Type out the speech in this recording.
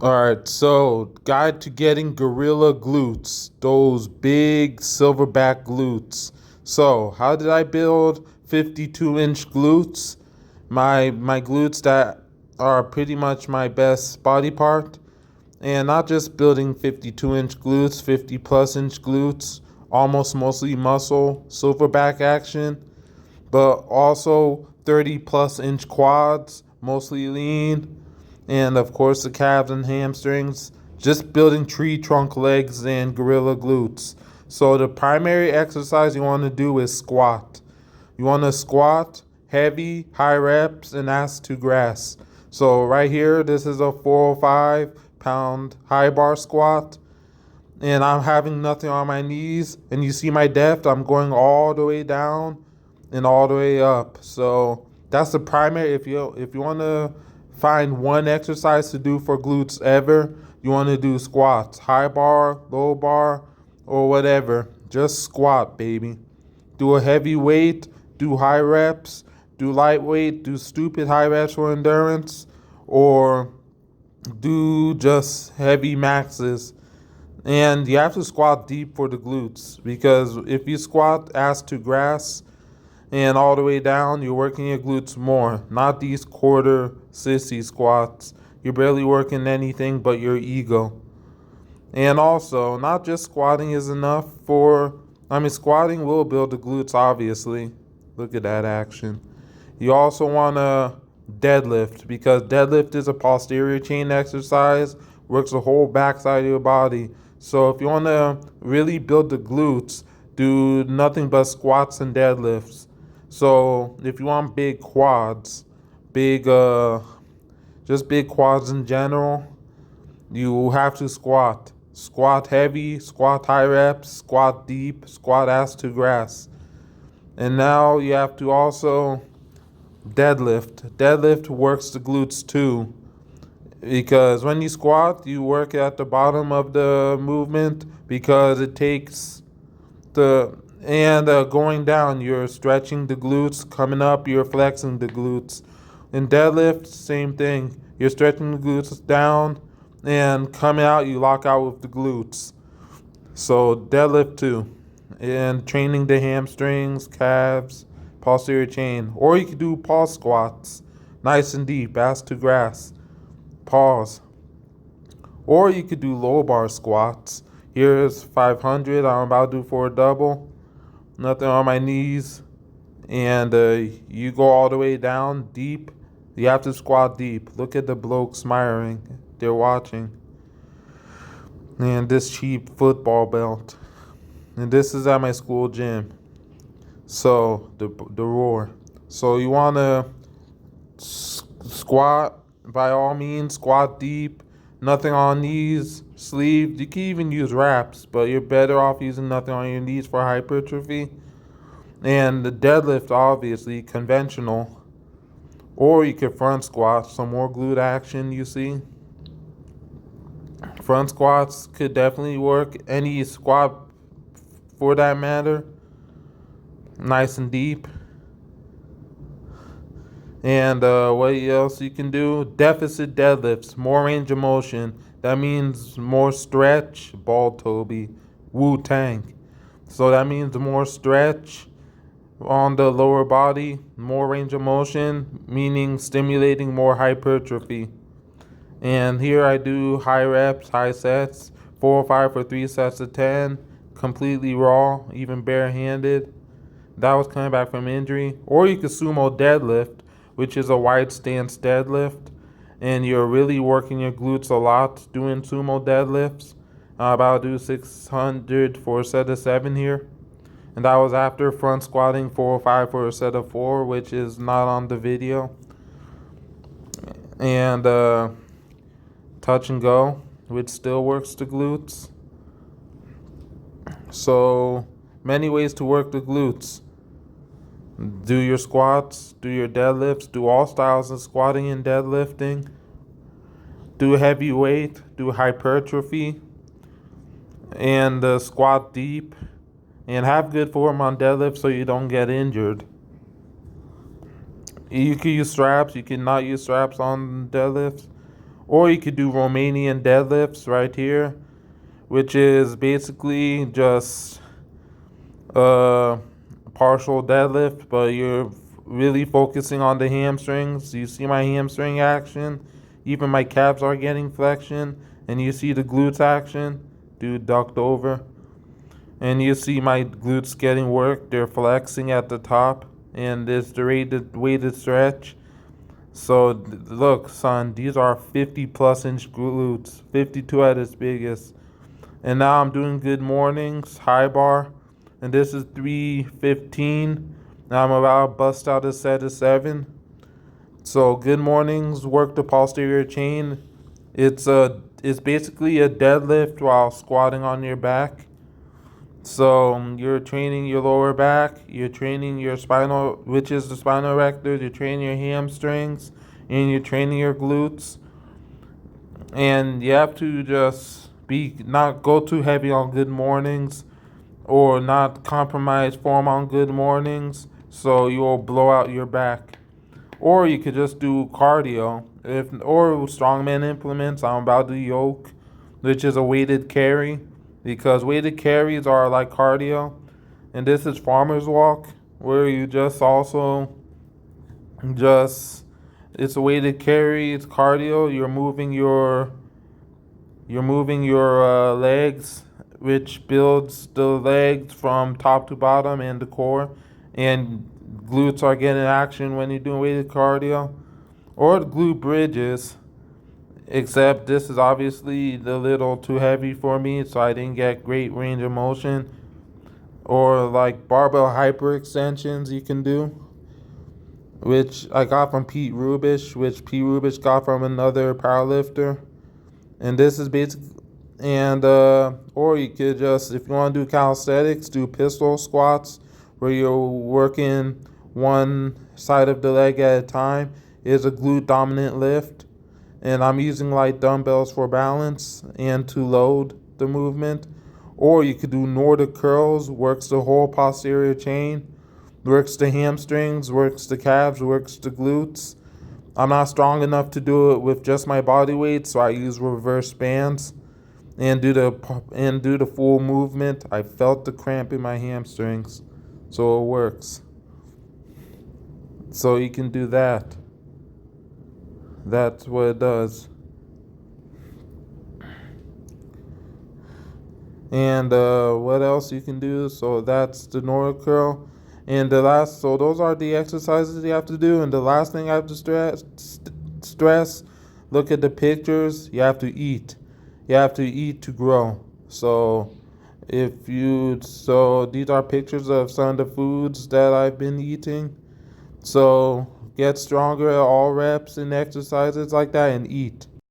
Alright, so guide to getting gorilla glutes, those big silverback glutes. So, how did I build 52-inch glutes? My glutes that are pretty much my best body part. And not just building 52-inch glutes, 50 plus inch glutes, almost mostly muscle, silverback action, but also 30 plus inch quads, mostly lean, and of course the calves and hamstrings, just building tree trunk legs and gorilla glutes. So the primary exercise you want to do is squat. You want to squat heavy, high reps, and ass to grass. So right here, this is a 405-pound high bar squat, and I'm having nothing on my knees. And you see my depth, I'm going all the way down and all the way up. So that's the primary. If you want to find one exercise to do for glutes ever, you want to do squats, high bar, low bar, or whatever. Just squat, baby. Do a heavy weight, do high reps, do lightweight, do stupid high reps for endurance, or do just heavy maxes. And you have to squat deep for the glutes, because if you squat ass to grass and all the way down, you're working your glutes more, not these quarter sissy squats. You're barely working anything but your ego. And also, not just squatting is enough squatting will build the glutes, obviously. Look at that action. You also want to deadlift, because deadlift is a posterior chain exercise, works the whole backside of your body. So if you want to really build the glutes, do nothing but squats and deadlifts. So if you want big quads, just big quads in general, you have to squat. Squat heavy, squat high reps, squat deep, squat ass to grass. And now you have to also deadlift. Deadlift works the glutes too, because when you squat, you work at the bottom of the movement, because it takes going down, you're stretching the glutes. Coming up, you're flexing the glutes. In deadlift, same thing. You're stretching the glutes down, and coming out, you lock out with the glutes. So deadlift too, and training the hamstrings, calves, posterior chain. Or you could do pause squats, nice and deep, ass to grass. Pause. Or you could do low bar squats. Here's 500. I'm about to do for a double. Nothing on my knees. And you go all the way down deep. You have to squat deep. Look at the blokes smiling. They're watching. And this cheap football belt. And this is at my school gym. So the roar. So you want to squat, by all means, squat deep. Nothing on knees, sleeves. You can even use wraps, but you're better off using nothing on your knees for hypertrophy. And the deadlift, obviously, conventional. Or you could front squat, some more glute action, you see. Front squats could definitely work. Any squat for that matter. Nice and deep. And what else you can do? Deficit deadlifts, more range of motion. That means more stretch. Ball Toby, Wu-Tang. So that means more stretch on the lower body, more range of motion, meaning stimulating more hypertrophy. And here I do high reps, high sets, 4 or 5 for 3 sets of 10, completely raw, even barehanded. That was coming back from injury. Or you could sumo deadlift, which is a wide stance deadlift, and you're really working your glutes a lot doing sumo deadlifts. I'm about to do 600 for a set of 7 here. And that was after front squatting 4 or 5 for a set of 4, which is not on the video. And touch and go, which still works the glutes. So many ways to work the glutes. Do your squats, do your deadlifts, do all styles of squatting and deadlifting. Do heavy weight, do hypertrophy, and squat deep. And have good form on deadlift so you don't get injured. You can use straps, you can not use straps on deadlifts. Or you could do Romanian deadlifts right here, which is basically just a partial deadlift, but you're really focusing on the hamstrings. You see my hamstring action, even my calves are getting flexion, and you see the glutes action, dude ducked over, and you see my glutes getting worked. They're flexing at the top, and it's the weighted stretch. So look, son, these are 50 plus inch glutes, 52 at its biggest. And now I'm doing good mornings, high bar, and this is 315. Now I'm about to bust out a set of 7. So good mornings, work the posterior chain. It's basically a deadlift while squatting on your back. So you're training your lower back, you're training your spinal, which is the spinal erector, you're training your hamstrings, and you're training your glutes. And you have to just not go too heavy on good mornings, or not compromise form on good mornings, so you'll blow out your back. Or you could just do cardio, or strongman implements. I'm about to do yoke, which is a weighted carry, because weighted carries are like cardio. And this is farmer's walk, where you just it's a weighted carry, it's cardio. You're moving your legs, which builds the legs from top to bottom and the core, and glutes are getting action when you're doing weighted cardio. Or the glute bridges, except this is obviously a little too heavy for me, so I didn't get great range of motion. Or like barbell hyperextensions you can do, which I got from Pete Rubish, which Pete Rubish got from another powerlifter. And this is basic. And or you could just, if you want to do calisthenics, do pistol squats, where you're working one side of the leg at a time. Is a glute dominant lift, and I'm using light dumbbells for balance and to load the movement. Or you could do Nordic curls, works the whole posterior chain, works the hamstrings, works the calves, works the glutes. I'm not strong enough to do it with just my body weight, so I use reverse bands and do the full movement. I felt the cramp in my hamstrings, so it works. So you can do that. That's what it does. And what else you can do? So that's the Nordic curl. And so those are the exercises you have to do. And the last thing I have to stress, look at the pictures. You have to eat. You have to eat to grow. So these are pictures of some of the foods that I've been eating. So get stronger at all reps and exercises like that, and eat.